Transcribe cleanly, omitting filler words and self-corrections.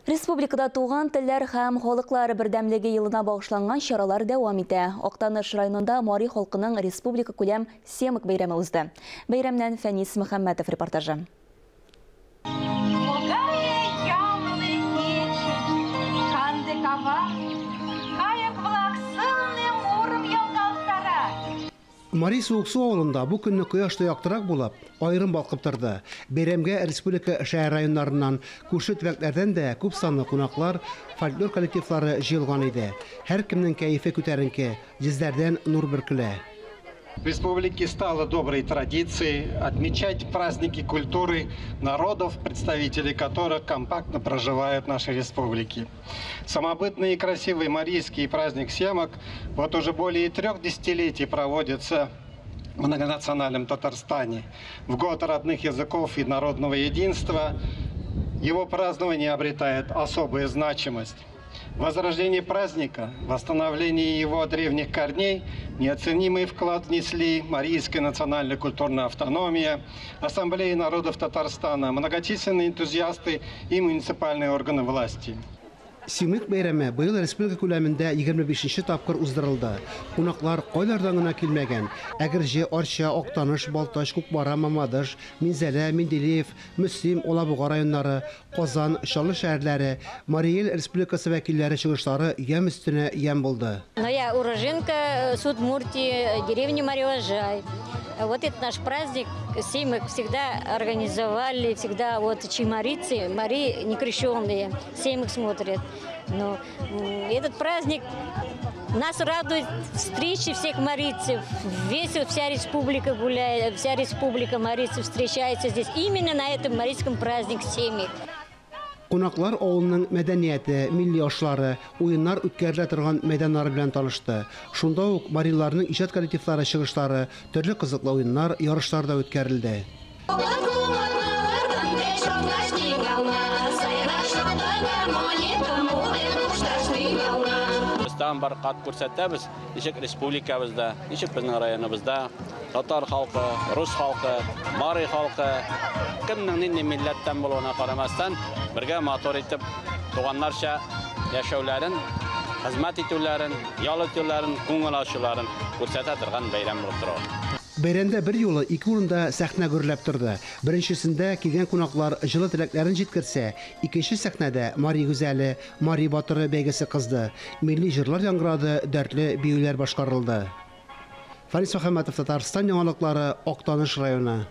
Республикада туған телләр һәм халыклар бердәмлеге елына багышланган чаралар дәвам итә. Актаныш районында Мари халкының республика күләм семик бәйрәме узды. Бәйрәмнән Фәнис Мөхәммәтов репортажы. Мари Сууксу авылында бу көнне кояшта яктырак булып, айрым балкып торды. Бәйрәмгә республика шәһәр районнарыннан, күрше төбәкләрдән дә күп санлы кунаклар, фольклор коллективлары җыелган иде. Һәр кемнең кәефе күтәренке, йөзләрдән нур бөркелә. В республике стало доброй традицией отмечать праздники культуры народов, представители которых компактно проживают в нашей республике. Самобытный и красивый марийский праздник Семок вот уже более 3 десятилетий проводится в многонациональном Татарстане. В год родных языков и народного единства его празднование обретает особую значимость. Возрождение праздника, восстановление его древних корней неоценимый вклад внесли Марийская национальная культурная автономия, Ассамблея народов Татарстана, многочисленные энтузиасты и муниципальные органы власти. Семик бәйрәме быел республика күләмендә 25-нче тапкыр уздырылды. Кунаклар кайлардан гына килмәгән. Әгерҗе, Арча, Актаныш, Балташ, Күкбара, Мамадыш, Минзәлә, Менделеев, Мөслим, Алабуга районнары, Казан, Чаллы шәһәрләре, Мари Эл республикасы вәкилләре чыгышлары ям өстенә ям булды. Я уроженка Судмуртии, деревни Мариожай. Вот этот наш праздник Семик всегда организовали, всегда вот чимарицы, Мари некрещенные, Семик смотрят. Но этот праздник нас радует встречи всех марийцев. Вся республика гуляет, вся республика марийцев встречается здесь именно на этом марийском празднике Семик. Кунаклар авылның мәдәнияте, милли ашлары, уеннар үткәрелә торган мәйданнары белән танышты. Шунда ук мариларның иҗат коллективлары чыгышлары, төрле кызыклы уеннар, ярышлар да үткәрелде. Bizden bir kat күрсәтәбез, ничек республикабызда, ничек безнең районыбызда, татар халкы, рус халкы, Мари халкы, кемнең нинди милләттән булуына карамастан, бергә мотор итеп туганнарча яшәүләрен, хезмәт итүләрен, ял итүләрен, күңел ачуларын күрсәтә торган бәйрәм булып тора. Бәйрәмдә бер юлы 2 урында сәхнә гөрләп торды. Беренчесендә килгән кунаклар җылы теләкләрен җиткерсә, икенче сәхнәдә Мари гүзәле, Мари батыры бәйгесе кызды. Милли җырлар яңгырады, дәртле биюләр башкарылды. Фәнис Мөхәммәтов, Татарстан яңалыклары, Актаныш районы.